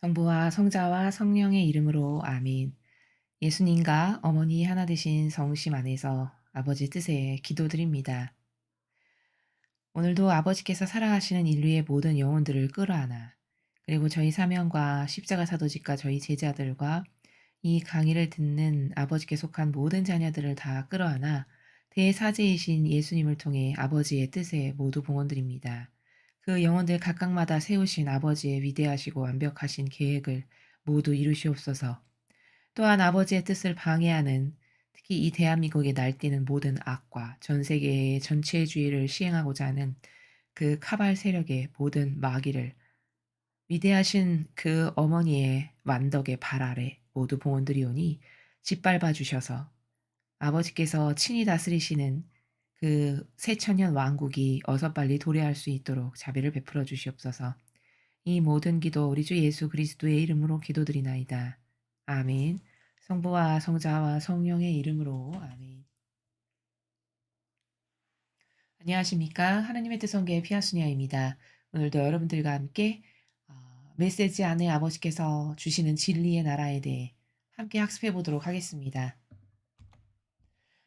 성부와 성자와 성령의 이름으로 아멘. 예수님과 어머니 하나 되신 성심 안에서 아버지 뜻에 기도드립니다. 오늘도 아버지께서 살아가시는 인류의 모든 영혼들을 끌어안아 그리고 저희 사명과 십자가 사도직과 저희 제자들과 이 강의를 듣는 아버지께 속한 모든 자녀들을 다 끌어안아 대사제이신 예수님을 통해 아버지의 뜻에 모두 봉헌드립니다. 그 영혼들 각각마다 세우신 아버지의 위대하시고 완벽하신 계획을 모두 이루시옵소서. 또한 아버지의 뜻을 방해하는 특히 이 대한민국에 날뛰는 모든 악과 전 세계의 전체주의를 시행하고자 하는 그 카발 세력의 모든 마귀를 위대하신 그 어머니의 완덕의 발 아래 모두 봉헌드리오니 짓밟아 주셔서 아버지께서 친히 다스리시는 그 새천년 왕국이 어서 빨리 도래할 수 있도록 자비를 베풀어 주시옵소서. 이 모든 기도 우리 주 예수 그리스도의 이름으로 기도드리나이다. 아멘. 성부와 성자와 성령의 이름으로 아멘. 안녕하십니까. 하나님의 뜻성계의 피아수녀입니다. 오늘도 여러분들과 함께 메시지 안에 아버지께서 주시는 진리의 나라에 대해 함께 학습해 보도록 하겠습니다.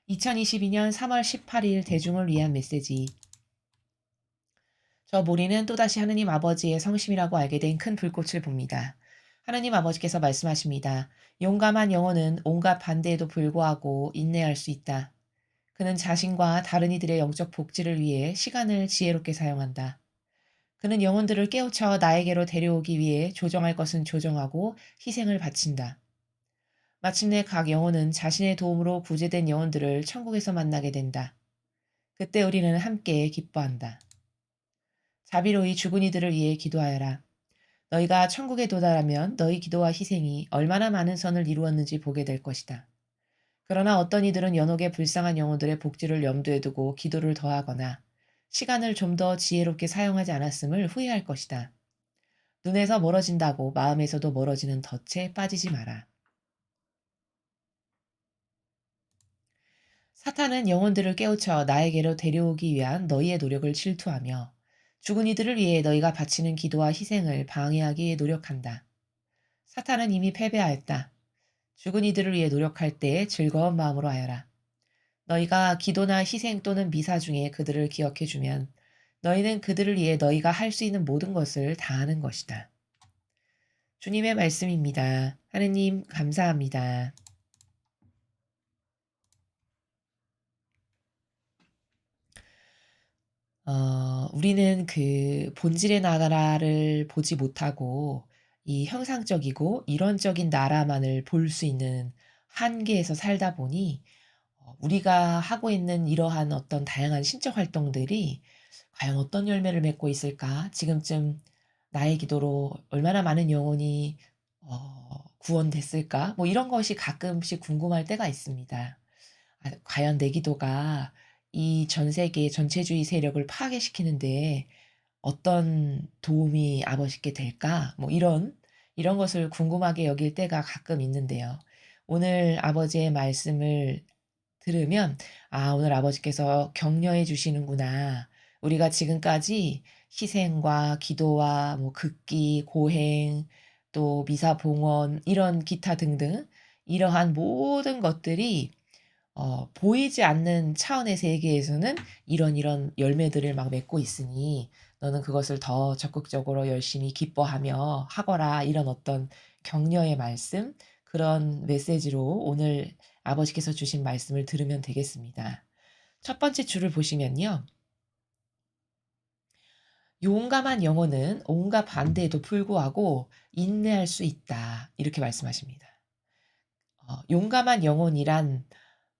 2022년 3월 18일 대중을 위한 메시지. 저 모리는 또다시 하느님 아버지의 성심이라고 알게 된 큰 불꽃을 봅니다. 하느님 아버지께서 말씀하십니다. 용감한 영혼은 온갖 반대에도 불구하고 인내할 수 있다. 그는 자신과 다른 이들의 영적 복지를 위해 시간을 지혜롭게 사용한다. 그는 영혼들을 깨우쳐 나에게로 데려오기 위해 조정할 것은 조정하고 희생을 바친다. 마침내 각 영혼은 자신의 도움으로 구제된 영혼들을 천국에서 만나게 된다. 그때 우리는 함께 기뻐한다. 자비로이 죽은 이들을 위해 기도하여라. 너희가 천국에 도달하면 너희 기도와 희생이 얼마나 많은 선을 이루었는지 보게 될 것이다. 그러나 어떤 이들은 연옥의 불쌍한 영혼들의 복지를 염두에 두고 기도를 더하거나 시간을 좀 더 지혜롭게 사용하지 않았음을 후회할 것이다. 눈에서 멀어진다고 마음에서도 멀어지는 덫에 빠지지 마라. 사탄은 영혼들을 깨우쳐 나에게로 데려오기 위한 너희의 노력을 질투하며 죽은 이들을 위해 너희가 바치는 기도와 희생을 방해하기 노력한다. 사탄은 이미 패배하였다. 죽은 이들을 위해 노력할 때 즐거운 마음으로 하여라. 너희가 기도나 희생 또는 미사 중에 그들을 기억해주면 너희는 그들을 위해 너희가 할 수 있는 모든 것을 다하는 것이다. 주님의 말씀입니다. 하느님 감사합니다. 우리는 그 본질의 나라를 보지 못하고 이 형상적이고 이론적인 나라만을 볼 수 있는 한계에서 살다 보니 우리가 하고 있는 이러한 어떤 다양한 신적 활동들이 '과연 어떤 열매를 맺고 있을까? 지금쯤 나의 기도로 얼마나 많은 영혼이 구원됐을까?' 뭐 이런 것이 가끔씩 궁금할 때가 있습니다. '과연 내 기도가 이 전 세계 전체주의 세력을 파괴시키는 데 어떤 도움이 아버지께 될까?' 뭐 이런 것을 궁금하게 여길 때가 가끔 있는데요. 오늘 아버지의 말씀을 들으면 '아 오늘 아버지께서 격려해 주시는구나. 우리가 지금까지 희생과 기도와 뭐 극기, 고행 또 미사 봉헌 이런 기타 등등 이러한 모든 것들이 보이지 않는 차원의 세계에서는 이런 열매들을 막 맺고 있으니 너는 그것을 더 적극적으로 열심히 기뻐하며 하거라.' 이런 어떤 격려의 말씀 그런 메시지로 오늘 아버지께서 주신 말씀을 들으면 되겠습니다. 첫 번째 줄을 보시면요. "용감한 영혼은 온갖 반대에도 불구하고 인내할 수 있다." 이렇게 말씀하십니다. 용감한 영혼이란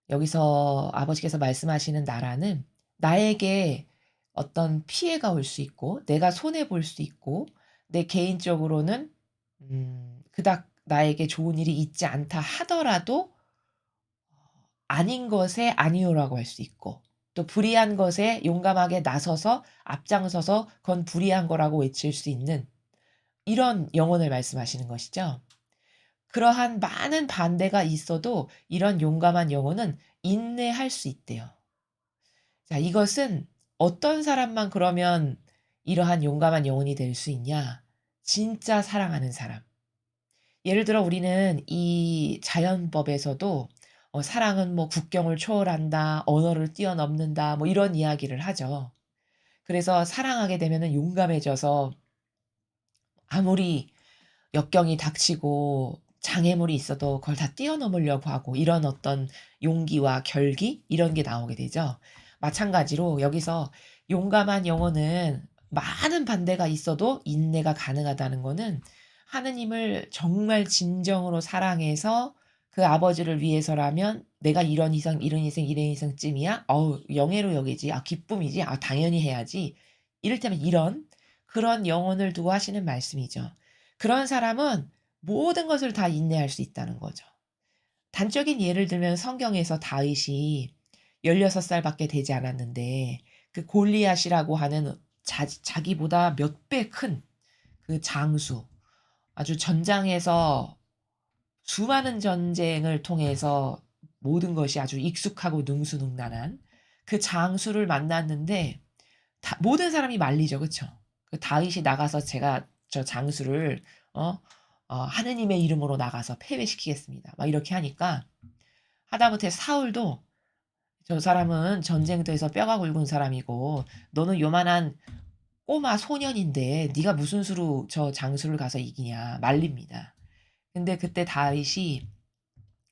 여기서 아버지께서 말씀하시는 나라는 나에게 어떤 피해가 올 수 있고 내가 손해 볼 수 있고 내 개인적으로는 그닥 나에게 좋은 일이 있지 않다 하더라도 아닌 것에 아니오라고 할 수 있고 또 불의한 것에 용감하게 나서서 앞장서서 그건 불의한 거라고 외칠 수 있는 이런 영혼을 말씀하시는 것이죠. 그러한 많은 반대가 있어도 이런 용감한 영혼은 인내할 수 있대요. 자, 이것은 어떤 사람만 그러면 이러한 용감한 영혼이 될 수 있냐? 진짜 사랑하는 사람. 예를 들어 우리는 이 자연법에서도 사랑은 뭐 국경을 초월한다, 언어를 뛰어넘는다 뭐 이런 이야기를 하죠. 그래서 사랑하게 되면은 용감해져서 아무리 역경이 닥치고 장애물이 있어도 그걸 다 뛰어넘으려고 하고 이런 어떤 용기와 결기 이런 게 나오게 되죠. 마찬가지로 여기서 용감한 영혼은 많은 반대가 있어도 인내가 가능하다는 거는 하느님을 정말 진정으로 사랑해서 그 아버지를 위해서라면 '내가 이런 이상, 이런 이상, 이런 이상쯤이야? 어우 영예로 여기지. 아 기쁨이지. 아 당연히 해야지.' 이를테면 이런 그런 영혼을 두고 하시는 말씀이죠. 그런 사람은 모든 것을 다 인내할 수 있다는 거죠. 단적인 예를 들면 성경에서 다윗이 16 살밖에 되지 않았는데 그 골리앗이라고 하는 자기보다 몇 배 큰 그 장수, 아주 전장에서 수많은 전쟁을 통해서 모든 것이 아주 익숙하고 능수능란한 그 장수를 만났는데 다 모든 사람이 말리죠. 그쵸? 그 다윗이 나가서 "제가 저 장수를 어 하느님의 이름으로 나가서 패배시키겠습니다." 막 이렇게 하니까 하다못해 사울도 "저 사람은 전쟁터에서 뼈가 굵은 사람이고 너는 요만한 꼬마 소년인데 네가 무슨 수로 저 장수를 가서 이기냐." 말립니다. 근데 그때 다윗이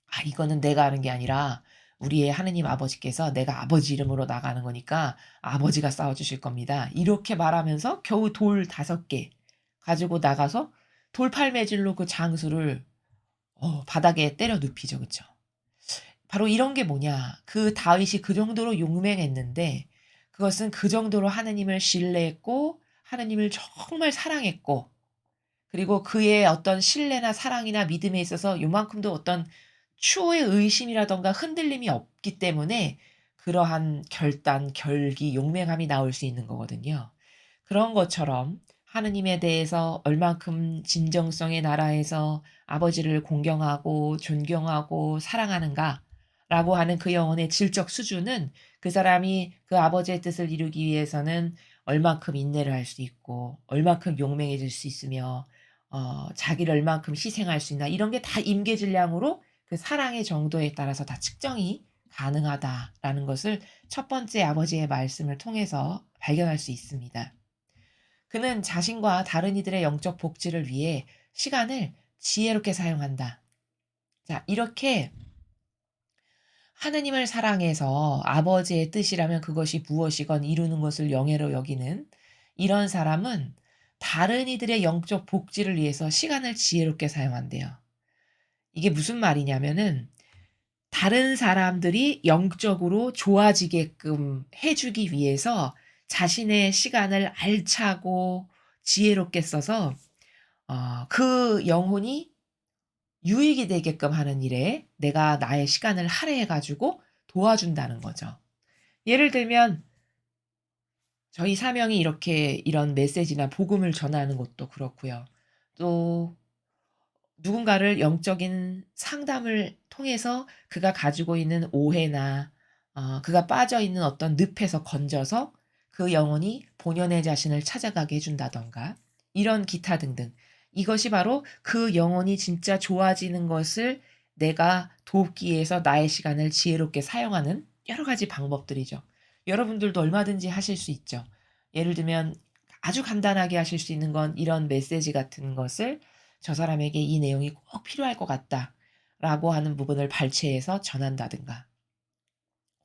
"아 이거는 내가 하는 게 아니라 우리의 하느님 아버지께서 내가 아버지 이름으로 나가는 거니까 아버지가 싸워 주실 겁니다." 이렇게 말하면서 겨우 돌 5개 가지고 나가서 돌팔매질로 그 장수를 바닥에 때려 눕히죠. 그쵸? 바로 이런 게 뭐냐. 그 다윗이 그 정도로 용맹했는데 그것은 그 정도로 하느님을 신뢰했고 하느님을 정말 사랑했고 그리고 그의 어떤 신뢰나 사랑이나 믿음에 있어서 요만큼도 어떤 추호의 의심이라든가 흔들림이 없기 때문에 그러한 결단, 결기, 용맹함이 나올 수 있는 거거든요. 그런 것처럼 하느님에 대해서 얼만큼 진정성의 나라에서 아버지를 공경하고 존경하고 사랑하는가라고 하는 그 영혼의 질적 수준은 그 사람이 그 아버지의 뜻을 이루기 위해서는 얼만큼 인내를 할 수 있고 얼만큼 용맹해질 수 있으며 자기를 얼만큼 희생할 수 있나 이런 게 다 임계질량으로 그 사랑의 정도에 따라서 다 측정이 가능하다라는 것을 첫 번째 아버지의 말씀을 통해서 발견할 수 있습니다. 그는 자신과 다른 이들의 영적 복지를 위해 시간을 지혜롭게 사용한다. 자, 이렇게 하느님을 사랑해서 아버지의 뜻이라면 그것이 무엇이건 이루는 것을 영예로 여기는 이런 사람은 다른 이들의 영적 복지를 위해서 시간을 지혜롭게 사용한대요. 이게 무슨 말이냐면은 다른 사람들이 영적으로 좋아지게끔 해 주기 위해서 자신의 시간을 알차고 지혜롭게 써서 그 영혼이 유익이 되게끔 하는 일에 내가 나의 시간을 할애해 가지고 도와준다는 거죠. 예를 들면 저희 사명이 이렇게 이런 메시지나 복음을 전하는 것도 그렇고요. 또 누군가를 영적인 상담을 통해서 그가 가지고 있는 오해나 그가 빠져 있는 어떤 늪에서 건져서 그 영혼이 본연의 자신을 찾아가게 해 준다든가 이런 기타 등등. 이것이 바로 그 영혼이 진짜 좋아지는 것을 내가 돕기 위해서 나의 시간을 지혜롭게 사용하는 여러 가지 방법들이죠. 여러분들도 얼마든지 하실 수 있죠. 예를 들면 아주 간단하게 하실 수 있는 건 이런 메시지 같은 것을 저 사람에게 이 내용이 꼭 필요할 것 같다라고 하는 부분을 발췌해서 전한다든가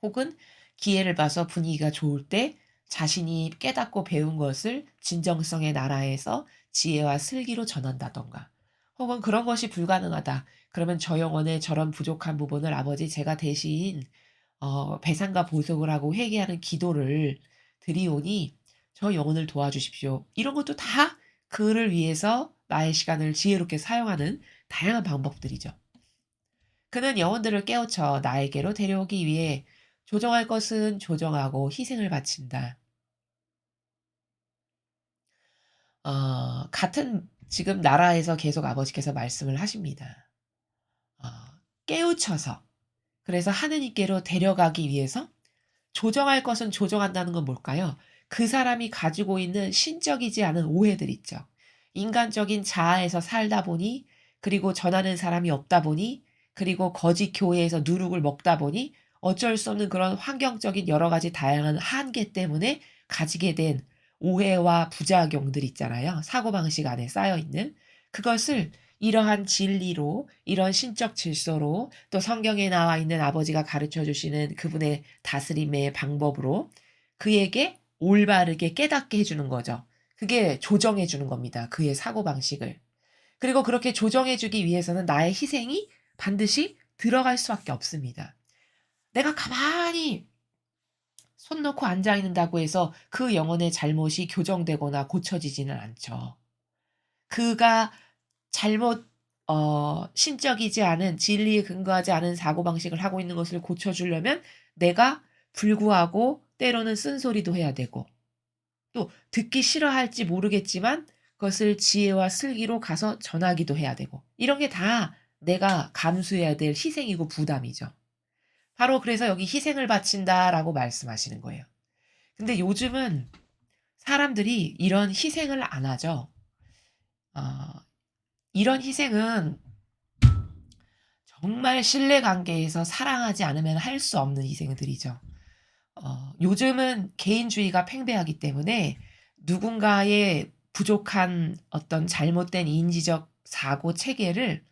혹은 기회를 봐서 분위기가 좋을 때 자신이 깨닫고 배운 것을 진정성의 나라에서 지혜와 슬기로 전한다든가 혹은 그런 것이 불가능하다. 그러면 저 영혼의 저런 부족한 부분을 아버지 제가 대신 배상과 보복을 하고 회개하는 기도를 드리오니 저 영혼을 도와주십시오. 이런 것도 다 그를 위해서 나의 시간을 지혜롭게 사용하는 다양한 방법들이죠. 그는 영혼들을 깨우쳐 나에게로 데려오기 위해 조정할 것은 조정하고 희생을 바친다. 같은 지금 나라에서 계속 아버지께서 말씀을 하십니다. 어 깨우쳐서 그래서 하느님께로 데려가기 위해서 조정할 것은 조정한다는 건 뭘까요? 그 사람이 가지고 있는 신적이지 않은 오해들 있죠. 인간적인 자아에서 살다 보니 그리고 전하는 사람이 없다 보니, 그리고 거짓 교회에서 누룩을 먹다 보니 어쩔 수 없는 그런 환경적인 여러 가지 다양한 한계 때문에 가지게 된 오해와 부작용들 있잖아요. 사고방식 안에 쌓여 있는. 그것을 이러한 진리로, 이런 신적 질서로, 또 성경에 나와 있는 아버지가 가르쳐 주시는 그분의 다스림의 방법으로 그에게 올바르게 깨닫게 해 주는 거죠. 그게 조정해 주는 겁니다, 그의 사고방식을. 그리고 그렇게 조정해 주기 위해서는 나의 희생이 반드시 들어갈 수밖에 없습니다. 내가 가만히 손 놓고 앉아 있는다고 해서 그 영혼의 잘못이 교정되거나 고쳐지지는 않죠. 그가 잘못 신적이지 않은, 진리에 근거하지 않은 사고방식을 하고 있는 것을 고쳐 주려면 내가 불구하고 때로는 쓴소리도 해야 되고, 또 듣기 싫어할지 모르겠지만 그것을 지혜와 슬기로 가서 전하기도 해야 되고, 이런 게 다 내가 감수해야 될 희생이고 부담이죠. 바로 그래서 여기 "희생을 바친다."라고 말씀하시는 거예요. 근데 요즘은 사람들이 이런 희생을 안 하죠. 어 이런 희생은 정말 신뢰관계에서 사랑하지 않으면 할 수 없는 희생들이죠. 요즘은 개인주의가 팽배하기 때문에 누군가의 부족한 어떤 잘못된 인지적 사고 체계를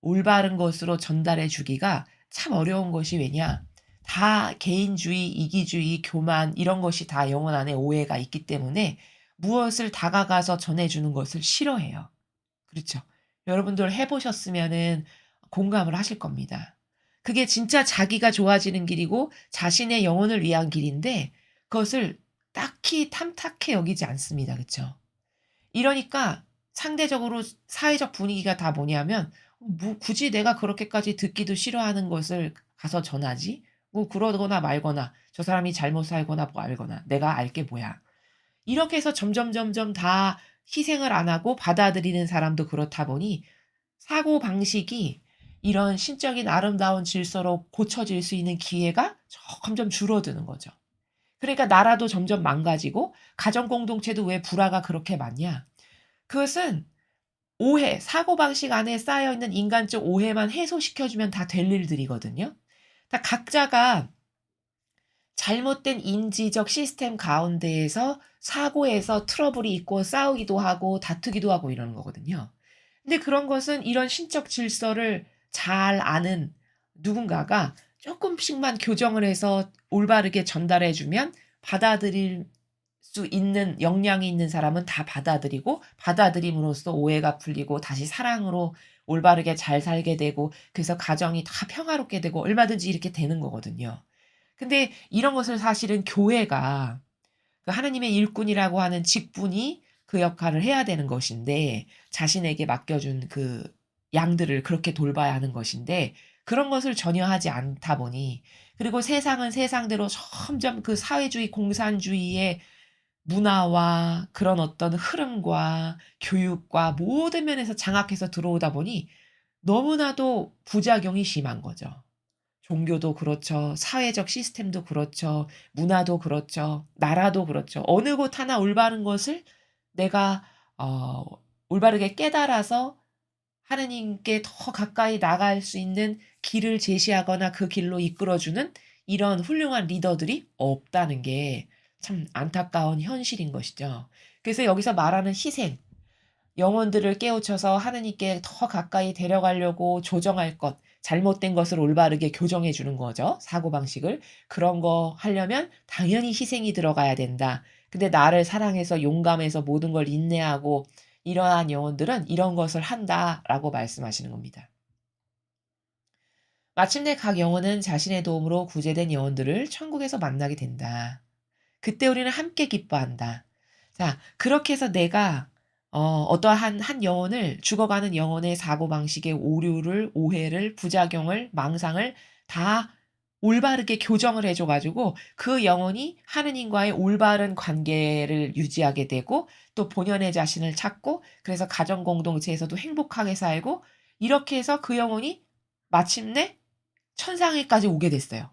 올바른 것으로 전달해 주기가 참 어려운 것이 왜냐? 다 개인주의, 이기주의, 교만 이런 것이 다 영혼 안에 오해가 있기 때문에 무엇을 다가가서 전해 주는 것을 싫어해요. 그렇죠. 여러분들 해 보셨으면은 공감을 하실 겁니다. 그게 진짜 자기가 좋아지는 길이고 자신의 영혼을 위한 길인데 그것을 딱히 탐탁해 여기지 않습니다. 그쵸? 이러니까 상대적으로 사회적 분위기가 다 뭐냐면 뭐 굳이 내가 그렇게까지 듣기도 싫어하는 것을 가서 전하지? 뭐 그러거나 말거나 저 사람이 잘못 살거나 뭐 알거나 내가 알 게 뭐야. 이렇게 해서 점점점점 다 희생을 안 하고 받아들이는 사람도 그렇다 보니 사고방식이 이런 신적인 아름다운 질서로 고쳐질 수 있는 기회가 점점 줄어드는 거죠. 그러니까 나라도 점점 망가지고 가정 공동체도 왜 불화가 그렇게 많냐? 그것은 오해, 사고방식 안에 쌓여 있는 인간적 오해만 해소시켜 주면 다 될 일들이거든요. 다 각자가 잘못된 인지적 시스템 가운데에서 사고에서 트러블이 있고 싸우기도 하고 다투기도 하고 이러는 거거든요. 근데 그런 것은 이런 신적 질서를 잘 아는 누군가가 조금씩만 교정을 해서 올바르게 전달해 주면 받아들일 수 있는 역량이 있는 사람은 다 받아들이고 받아들임으로써 오해가 풀리고 다시 사랑으로 올바르게 잘 살게 되고 그래서 가정이 다 평화롭게 되고 얼마든지 이렇게 되는 거거든요. 근데 이런 것을 사실은 교회가 그 하나님의 일꾼이라고 하는 직분이 그 역할을 해야 되는 것인데 자신에게 맡겨준 그 양들을 그렇게 돌봐야 하는 것인데 그런 것을 전혀 하지 않다 보니 그리고 세상은 세상대로 점점 그 사회주의 공산주의의 문화와 그런 어떤 흐름과 교육과 모든 면에서 장악해서 들어오다 보니 너무나도 부작용이 심한 거죠. 종교도 그렇죠. 사회적 시스템도 그렇죠. 문화도 그렇죠. 나라도 그렇죠. 어느 곳 하나 올바른 것을 내가 어 올바르게 깨달아서 하느님께 더 가까이 나갈 수 있는 길을 제시하거나 그 길로 이끌어 주는 이런 훌륭한 리더들이 없다는 게 참 안타까운 현실인 것이죠. 그래서 여기서 말하는 희생, 영혼들을 깨우쳐서 하느님께 더 가까이 데려가려고 조정할 것, 잘못된 것을 올바르게 교정해 주는 거죠, 사고방식을. 그런 거 하려면 당연히 희생이 들어가야 된다. 근데 나를 사랑해서 용감해서 모든 걸 인내하고 이러한 영혼들은 이런 것을 한다라고 말씀하시는 겁니다. 마침내 각 영혼은 자신의 도움으로 구제된 영혼들을 천국에서 만나게 된다. 그때 우리는 함께 기뻐한다. 자, 그렇게 해서 내가 어떠한 한 영혼을 죽어가는 영혼의 사고방식의 오류를, 오해를, 부작용을, 망상을 다 올바르게 교정을 해줘 가지고 그 영혼이 하느님과의 올바른 관계를 유지하게 되고 또 본연의 자신을 찾고 그래서 가정 공동체에서도 행복하게 살고 이렇게 해서 그 영혼이 마침내 천상에까지 오게 됐어요.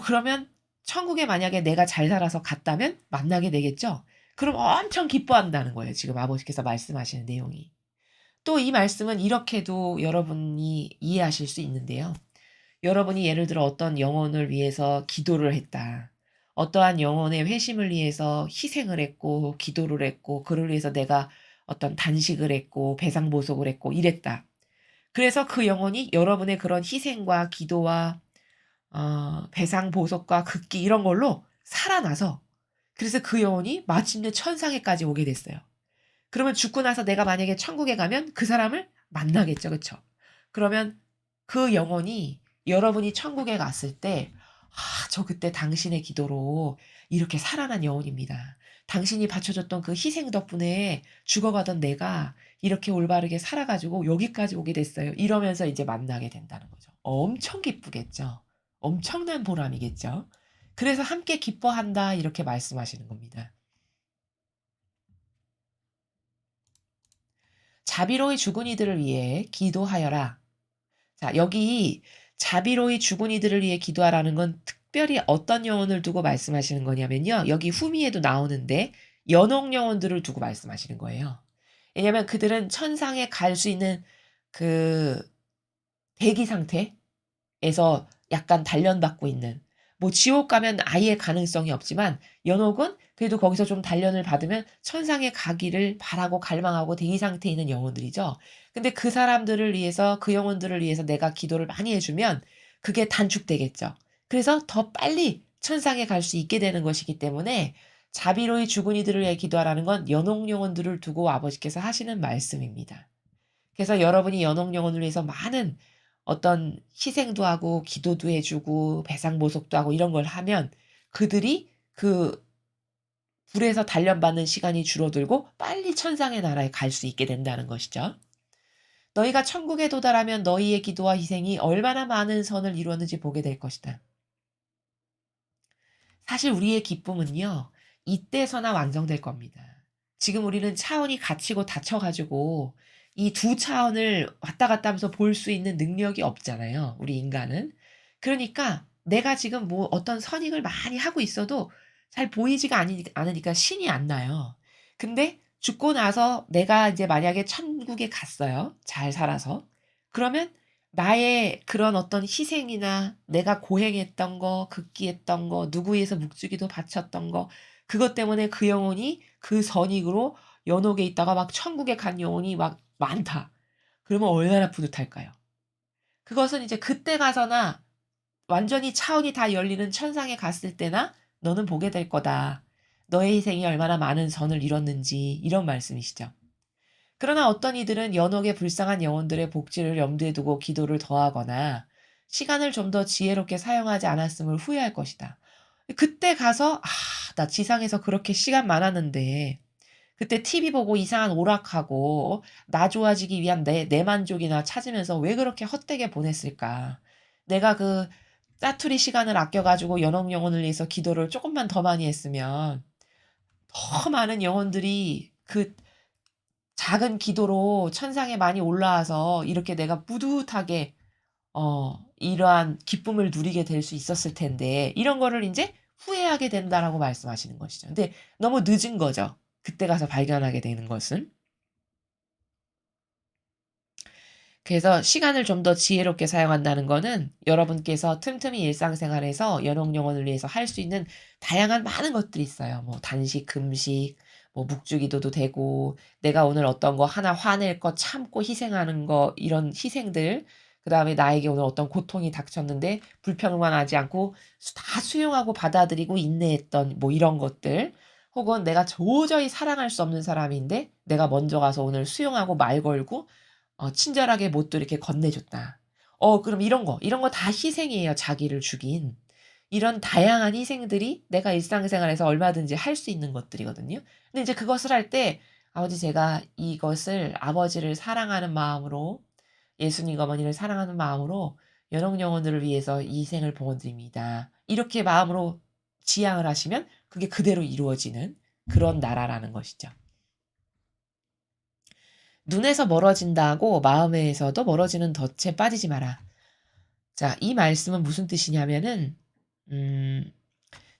그러면 천국에 만약에 내가 잘 살아서 갔다면 만나게 되겠죠? 그럼 엄청 기뻐한다는 거예요 지금 아버지께서 말씀하시는 내용이. 또 이 말씀은 이렇게도 여러분이 이해하실 수 있는데요. 여러분이 예를 들어 어떤 영혼을 위해서 기도를 했다. 어떠한 영혼의 회심을 위해서 희생을 했고 기도를 했고 그를 위해서 내가 어떤 단식을 했고 배상보속을 했고 이랬다. 그래서 그 영혼이 여러분의 그런 희생과 기도와 배상보속과 극기 이런 걸로 살아나서 그래서 그 영혼이 마침내 천상에까지 오게 됐어요. 그러면 죽고 나서 내가 만약에 천국에 가면 그 사람을 만나겠죠. 그쵸? 그러면 그 영혼이 여러분이 천국에 갔을 때, 저 그때 당신의 기도로 이렇게 살아난 영혼입니다. 당신이 바쳐줬던 그 희생 덕분에 죽어가던 내가 이렇게 올바르게 살아가지고 여기까지 오게 됐어요. 이러면서 이제 만나게 된다는 거죠. 엄청 기쁘겠죠. 엄청난 보람이겠죠. 그래서 함께 기뻐한다 이렇게 말씀하시는 겁니다. 자비로이 죽은 이들을 위해 기도하여라. 자, 여기 자비로이 죽은 이들을 위해 기도하라는 건 특별히 어떤 영혼을 두고 말씀하시는 거냐면요. 여기 후미에도 나오는데 연옥 영혼들을 두고 말씀하시는 거예요. 왜냐하면 그들은 천상에 갈 수 있는 그 대기 상태에서 약간 단련받고 있는 뭐 지옥 가면 아예 가능성이 없지만 연옥은 그래도 거기서 좀 단련을 받으면 천상에 가기를 바라고 갈망하고 대기 상태에 있는 영혼들이죠. 근데 그 사람들을 위해서 그 영혼들을 위해서 내가 기도를 많이 해 주면 그게 단축되겠죠. 그래서 더 빨리 천상에 갈 수 있게 되는 것이기 때문에 자비로이 죽은 이들을 위해 기도하라는 건 연옥 영혼들을 두고 아버지께서 하시는 말씀입니다. 그래서 여러분이 연옥 영혼을 위해서 많은 어떤 희생도 하고 기도도 해 주고 배상보속도 하고 이런 걸 하면 그들이 그 불에서 단련받는 시간이 줄어들고 빨리 천상의 나라에 갈 수 있게 된다는 것이죠. 너희가 천국에 도달하면 너희의 기도와 희생이 얼마나 많은 선을 이루었는지 보게 될 것이다. 사실 우리의 기쁨은요. 이때서나 완성될 겁니다. 지금 우리는 차원이 갇히고 닫혀 가지고 이 두 차원을 왔다 갔다 하면서 볼 수 있는 능력이 없잖아요, 우리 인간은. 그러니까 내가 지금 뭐 어떤 선익을 많이 하고 있어도 잘 보이지가 않으니까 신이 안 나요. 근데 죽고 나서 내가 이제 만약에 천국에 갔어요, 잘 살아서. 그러면 나의 그런 어떤 희생이나 내가 고행했던 거, 극기했던 거, 누구 위해서 묵주기도 바쳤던 거, 그것 때문에 그 영혼이 그 선익으로 연옥에 있다가 막 천국에 간 영혼이 막 많다. 그러면 얼마나 뿌듯할까요? 그것은 이제 그때 가서나 완전히 차원이 다 열리는 천상에 갔을 때나 너는 보게 될 거다. 너의 희생이 얼마나 많은 선을 이뤘는지 이런 말씀이시죠. 그러나 어떤 이들은 연옥의 불쌍한 영혼들의 복지를 염두에 두고 기도를 더하거나 시간을 좀 더 지혜롭게 사용하지 않았음을 후회할 것이다. 그때 가서 나 지상에서 그렇게 시간 많았는데 그때 TV 보고 이상한 오락하고 나 좋아지기 위한 내 만족이나 찾으면서 왜 그렇게 헛되게 보냈을까? 내가 그 짜투리 시간을 아껴 가지고 연옥 영혼을 위해서 기도를 조금만 더 많이 했으면 더 많은 영혼들이 그 작은 기도로 천상에 많이 올라와서 이렇게 내가 뿌듯하게 이러한 기쁨을 누리게 될 수 있었을 텐데 이런 거를 인제 후회하게 된다라고 말씀하시는 것이죠. 근데 너무 늦은 거죠. 그때 가서 발견하게 되는 것은. 그래서 시간을 좀 더 지혜롭게 사용한다는 거는 여러분께서 틈틈이 일상생활에서 연옥 영혼을 위해서 할 수 있는 다양한 많은 것들이 있어요. 뭐 단식, 금식, 뭐 묵주기도도 되고 내가 오늘 어떤 거 하나 화낼 거 참고 희생하는 거 이런 희생들 그다음에 나에게 오늘 어떤 고통이 닥쳤는데 불평만 하지 않고 다 수용하고 받아들이고 인내했던 뭐 이런 것들 혹은 내가 도저히 사랑할 수 없는 사람인데 내가 먼저 가서 오늘 수용하고 말 걸고 친절하게 못도 이렇게 건네줬다. 그럼 이런 거 다 희생이에요, 자기를 죽인. 이런 다양한 희생들이 내가 일상생활에서 얼마든지 할 수 있는 것들이거든요. 근데 이제 그것을 할 때 아버지 제가 이것을 아버지를 사랑하는 마음으로 예수님과 어머니를 사랑하는 마음으로 연옥 영혼들을 위해서 이 희생을 봉헌드립니다. 이렇게 마음으로 지향을 하시면 그게 그대로 이루어지는 그런 나라라는 것이죠. 눈에서 멀어진다고 마음에서도 멀어지는 덫에 빠지지 마라. 자, 이 말씀은 무슨 뜻이냐면은 음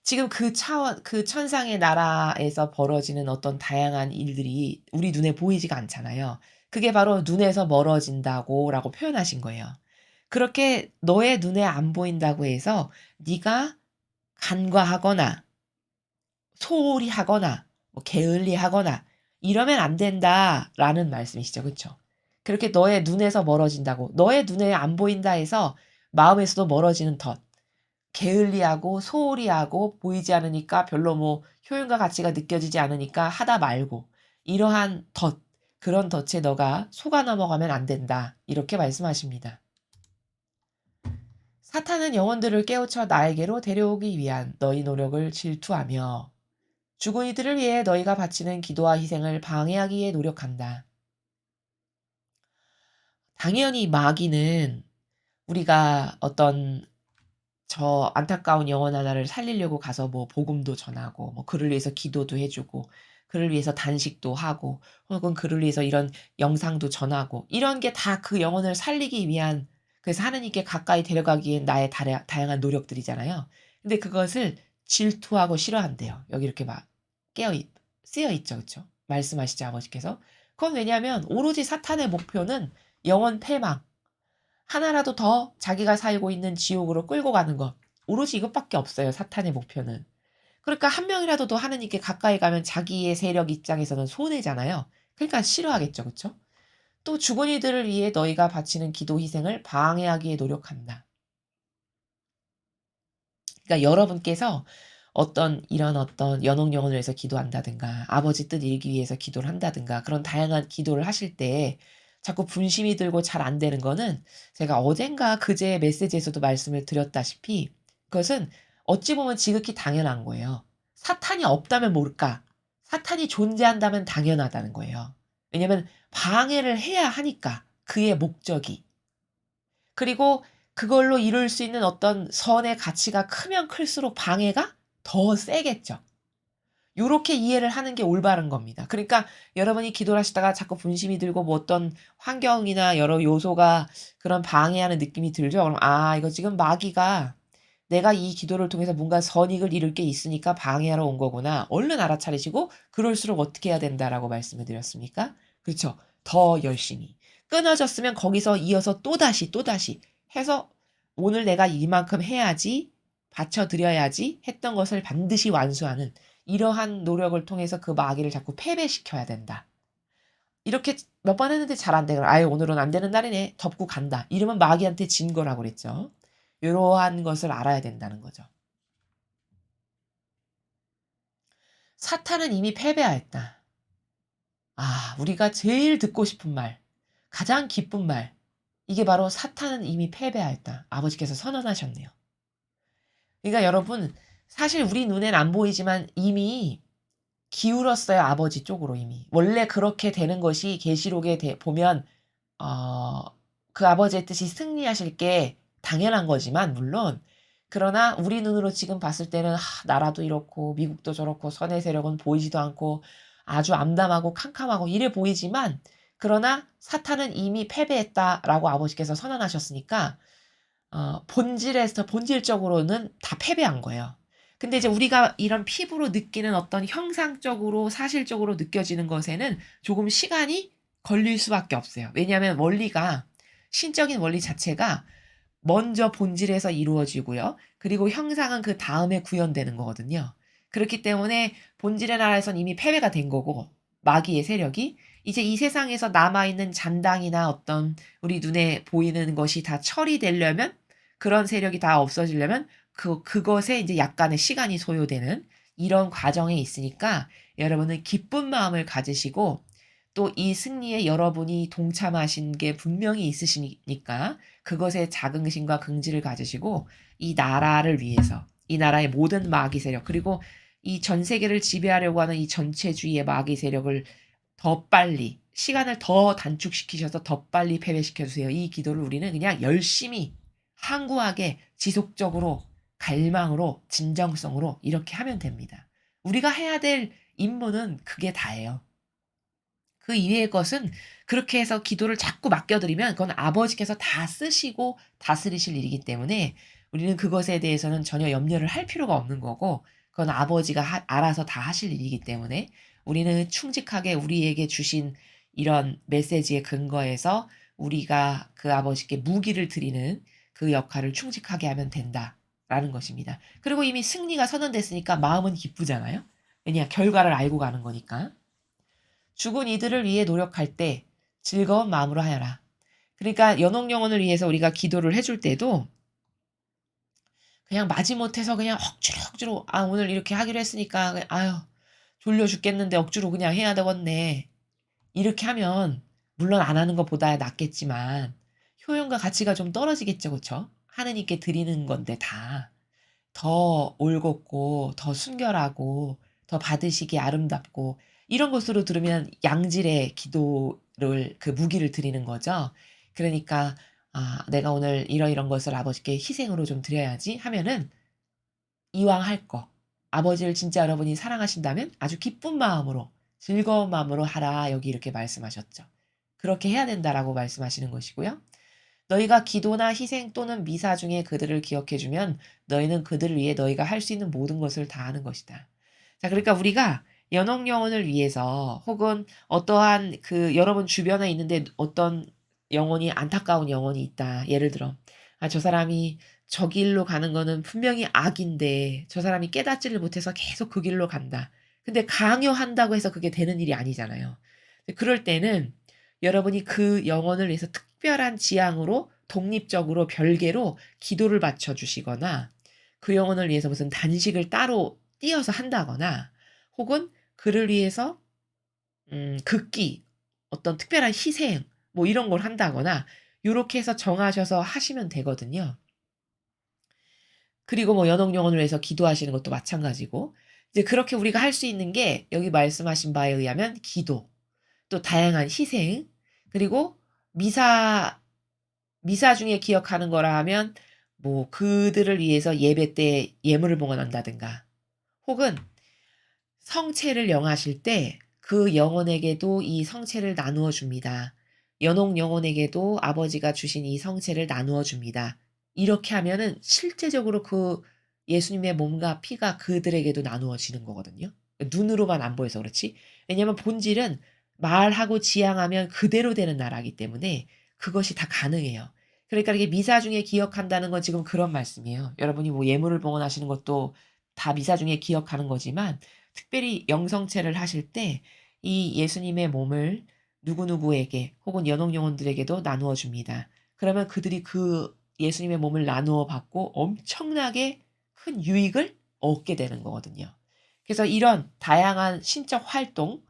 지금 그 차원 그 천상의 나라에서 벌어지는 어떤 다양한 일들이 우리 눈에 보이지가 않잖아요. 그게 바로 눈에서 멀어진다고 라고 표현하신 거예요. 그렇게 너의 눈에 안 보인다고 해서 네가 간과하거나 소홀히 하거나 뭐 게을리 하거나 이러면 안 된다라는 말씀이시죠. 그쵸? 그렇게 너의 눈에서 멀어진다고 너의 눈에 안 보인다 해서 마음에서도 멀어지는 덫. 게을리하고 소홀히 하고 보이지 않으니까 별로 뭐 효용과 가치가 느껴지지 않으니까 하다 말고 이러한 덫, 그런 덫에 너가 속아 넘어가면 안 된다. 이렇게 말씀하십니다. 사탄은 영혼들을 깨우쳐 나에게로 데려오기 위한 너희 노력을 질투하며 죽은 이들을 위해 너희가 바치는 기도와 희생을 방해하기 위해 노력한다. 당연히 마귀는 우리가 어떤 저 안타까운 영혼 하나를 살리려고 가서 뭐 복음도 전하고 뭐 그를 위해서 기도도 해 주고 그를 위해서 단식도 하고 혹은 그를 위해서 이런 영상도 전하고 이런 게 다 그 영혼을 살리기 위한 그래서 하느님께 가까이 데려가기 위한 나의 다양한 노력들이잖아요. 근데 그것을 질투하고 싫어한대요. 여기 이렇게 막 깨어 있 쓰여 있죠. 그쵸? 말씀하시죠, 아버지께서. 그건 왜냐하면 오로지 사탄의 목표는 영혼 패망 하나라도 더 자기가 살고 있는 지옥으로 끌고 가는 것. 오로지 이것밖에 없어요, 사탄의 목표는. 그러니까 한 명이라도 더 하느님께 가까이 가면 자기의 세력 입장에서는 손해잖아요. 그러니까 싫어하겠죠. 그쵸? 또 죽은 이들을 위해 너희가 바치는 기도 희생을 방해하기 위해 노력한다. 그러니까 여러분께서 이런 어떤 연옥 영혼을 위해서 기도한다든가 아버지 뜻 이루기 위해서 기도를 한다든가 그런 다양한 기도를 하실 때 자꾸 분심이 들고 잘 안 되는 거는 제가 어젠가 그제 메시지에서도 말씀을 드렸다시피 그것은 어찌 보면 지극히 당연한 거예요. 사탄이 없다면 모를까? 사탄이 존재한다면 당연하다는 거예요. 왜냐하면 방해를 해야 하니까 그의 목적이. 그리고 그걸로 이룰 수 있는 어떤 선의 가치가 크면 클수록 방해가 더 세겠죠. 요렇게 이해를 하는 게 올바른 겁니다. 그러니까 여러분이 기도를 하시다가 자꾸 분심이 들고 뭐 어떤 환경이나 여러 요소가 그런 방해하는 느낌이 들죠. 그럼 '아 이거 지금 마귀가 내가 이 기도를 통해서 뭔가 선익을 이룰 게 있으니까 방해하러 온 거구나.' 얼른 알아차리시고 '그럴수록 어떻게 해야 된다.'라고 말씀을 드렸습니까? 그렇죠. 더 열심히. 끊어졌으면 거기서 이어서 또다시 해서 '오늘 내가 이만큼 해야지. 바쳐 드려야지.' 했던 것을 반드시 완수하는 이러한 노력을 통해서 그 마귀를 자꾸 패배시켜야 된다. 이렇게 몇 번 했는데 잘 안 되면 '아유 오늘은 안 되는 날이네.' 덮고 간다. 이러면 마귀한테 진 거라고 그랬죠. 요러한 것을 알아야 된다는 거죠. 사탄은 이미 패배하였다. 아 우리가 제일 듣고 싶은 말, 가장 기쁜 말 이게 바로 '사탄은 이미 패배하였다.' 아버지께서 선언하셨네요. 그러니까 여러분 사실 우리 눈엔 안 보이지만 이미 기울었어요, 아버지 쪽으로 이미. 원래 그렇게 되는 것이 계시록에 보면 어 그 아버지의 뜻이 승리하실 게 당연한 거지만 물론 그러나 우리 눈으로 지금 봤을 때는 나라도 이렇고 미국도 저렇고 선의 세력은 보이지도 않고 아주 암담하고 캄캄하고 이래 보이지만 그러나 "사탄은 이미 패배했다."라고 아버지께서 선언하셨으니까 본질에서 본질적으로는 다 패배한 거예요. 근데 이제 우리가 이런 피부로 느끼는 어떤 형상적으로 사실적으로 느껴지는 것에는 조금 시간이 걸릴 수밖에 없어요. 왜냐하면 원리가 신적인 원리 자체가 먼저 본질에서 이루어지고요. 그리고 형상은 그다음에 구현되는 거거든요. 그렇기 때문에 본질의 나라에선 이미 패배가 된 거고 마귀의 세력이 이제 이 세상에서 남아 있는 잔당이나 어떤 우리 눈에 보이는 것이 다 처리되려면 그런 세력이 다 없어지려면 그것에 이제 약간의 시간이 소요되는 이런 과정에 있으니까 여러분은 기쁜 마음을 가지시고 또 이 승리에 여러분이 동참하신 게 분명히 있으시니까 그것에 자긍심과 긍지를 가지시고 이 나라를 위해서 이 나라의 모든 마귀 세력 그리고 이 전 세계를 지배하려고 하는 이 전체주의의 마귀 세력을 더 빨리 시간을 더 단축시키셔서 더 빨리 패배시켜 주세요. 이 기도를 우리는 그냥 열심히 항구하게 지속적으로 갈망으로 진정성으로 이렇게 하면 됩니다. 우리가 해야 될 임무는 그게 다예요. 그 이외의 것은 그렇게 해서 기도를 자꾸 맡겨 드리면 그건 아버지께서 다 쓰시고 다스리실 일이기 때문에 우리는 그것에 대해서는 전혀 염려를 할 필요가 없는 거고 그건 아버지가 알아서 다 하실 일이기 때문에 우리는 충직하게 우리에게 주신 이런 메시지에 근거해서 우리가 그 아버지께 무기를 드리는 그 역할을 충직하게 하면 된다라는 것입니다. 그리고 이미 승리가 선언됐으니까 마음은 기쁘잖아요. 왜냐 결과를 알고 가는 거니까. 죽은 이들을 위해 노력할 때 즐거운 마음으로 하여라. 그러니까 연옥 영혼을 위해서 우리가 기도를 해줄 때도 그냥 마지못해서 그냥 억지로 오늘 이렇게 하기로 했으니까 아유 졸려 죽겠는데 억지로 그냥 해야 되겠네. 이렇게 하면 물론 안 하는 것보다 낫겠지만 효용과 가치가 좀 떨어지겠죠. 그쵸? 하느님께 드리는 건데 다. 더 올곧고 더 순결하고 더 받으시기 아름답고 이런 것으로 들으면 양질의 기도를 그 무기를 드리는 거죠. 그러니까 '아 내가 오늘 이러이런 것을 아버지께 희생으로 좀 드려야지.' 하면은 이왕 할 거 아버지를 진짜 여러분이 사랑하신다면 아주 기쁜 마음으로 즐거운 마음으로 하라. 여기 이렇게 말씀하셨죠. 그렇게 해야 된다라고 말씀하시는 것이고요. 너희가 기도나 희생 또는 미사 중에 그들을 기억해 주면 너희는 그들을 위해 너희가 할 수 있는 모든 것을 다 하는 것이다. 자 그러니까 우리가 연옥 영혼을 위해서 혹은 어떠한 그 여러분 주변에 있는데 어떤 영혼이 안타까운 영혼이 있다. 예를 들어 저 사람이 저 길로 가는 거는 분명히 악인데 저 사람이 깨닫지를 못해서 계속 그 길로 간다. 근데 강요한다고 해서 그게 되는 일이 아니잖아요. 그럴 때는 여러분이 그 영혼을 위해서 특별한 지향으로 독립적으로 별개로 기도를 바쳐 주시거나 그 영혼을 위해서 무슨 단식을 따로 띄어서 한다거나 혹은 그를 위해서 극기 어떤 특별한 희생 뭐 이런 걸 한다거나 요렇게 해서 정하셔서 하시면 되거든요. 그리고 뭐 연옥 영혼을 위해서 기도하시는 것도 마찬가지고 이제 그렇게 우리가 할 수 있는 게 여기 말씀하신 바에 의하면 기도, 또 다양한 희생, 그리고 미사 미사 중에 기억하는 거라 하면 뭐 그들을 위해서 예배 때 예물을 봉헌한다든가 혹은 성체를 영하실 때 그 영혼에게도 이 성체를 나누어 줍니다. 연옥 영혼에게도 아버지가 주신 이 성체를 나누어 줍니다. 이렇게 하면은 실제적으로 그 예수님의 몸과 피가 그들에게도 나누어지는 거거든요. 눈으로만 안 보여서 그렇지. 왜냐하면 본질은 말하고 지향하면 그대로 되는 나라이기 때문에 그것이 다 가능해요. 그러니까 이게 미사 중에 기억한다는 건 지금 그런 말씀이에요. 여러분이 뭐 예물을 봉헌하시는 것도 다 미사 중에 기억하는 거지만 특별히 영성체를 하실 때 이 예수님의 몸을 누구누구에게 혹은 연옥 영혼들에게도 나누어 줍니다. 그러면 그들이 그 예수님의 몸을 나누어 받고 엄청나게 큰 유익을 얻게 되는 거거든요. 그래서 이런 다양한 신적 활동을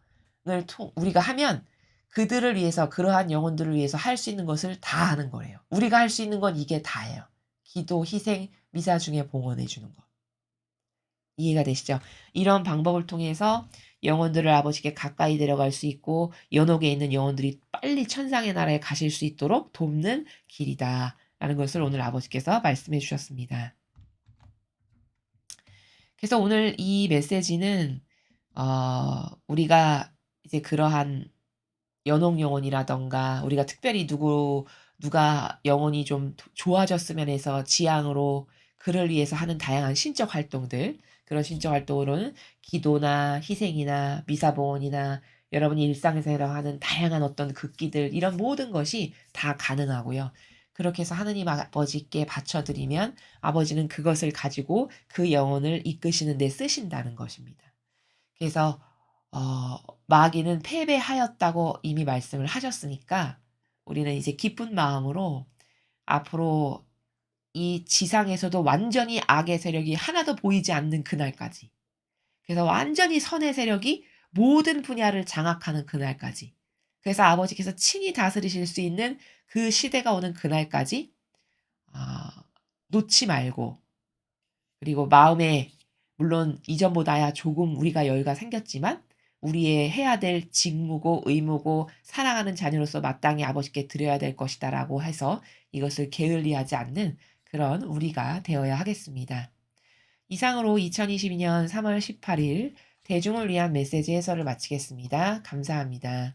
우리가 하면 그들을 위해서 그러한 영혼들을 위해서 할 수 있는 것을 다 하는 거예요. 우리가 할 수 있는 건 이게 다예요. 기도, 희생, 미사 중에 봉헌해 주는 거. 이해가 되시죠? 이런 방법을 통해서 영혼들을 아버지께 가까이 데려갈 수 있고 연옥에 있는 영혼들이 빨리 천상의 나라에 가실 수 있도록 돕는 길이다라는 것을 오늘 아버지께서 말씀해 주셨습니다. 그래서 오늘 이 메시지는 우리가 이제 그러한 연옥 영혼이라든가 우리가 특별히 누가 영혼이 좀 좋아졌으면 해서 지향으로 그를 위해서 하는 다양한 신적 활동들 그런 신적 활동으로는 기도나 희생이나 미사봉헌이나 여러분이 일상에서 하는 다양한 어떤 극기들 이런 모든 것이 다 가능하고요. 그렇게 해서 하느님 아버지께 바쳐드리면 아버지는 그것을 가지고 그 영혼을 이끄시는 데 쓰신다는 것입니다. 그래서 마귀는 패배하였다고 이미 말씀을 하셨으니까 우리는 이제 기쁜 마음으로 앞으로 이 지상에서도 완전히 악의 세력이 하나도 보이지 않는 그날까지 그래서 완전히 선의 세력이 모든 분야를 장악하는 그날까지 그래서 아버지께서 친히 다스리실 수 있는 그 시대가 오는 그날까지 아 놓지 말고 그리고 마음에 물론 이전보다야 조금 우리가 여유가 생겼지만 우리의 해야 될 직무고 의무고 사랑하는 자녀로서 마땅히 아버지께 드려야 될 것이다라고 해서 이것을 게을리하지 않는 그런 우리가 되어야 하겠습니다. 이상으로 2022년 3월 18일 대중을 위한 메시지 해설을 마치겠습니다. 감사합니다.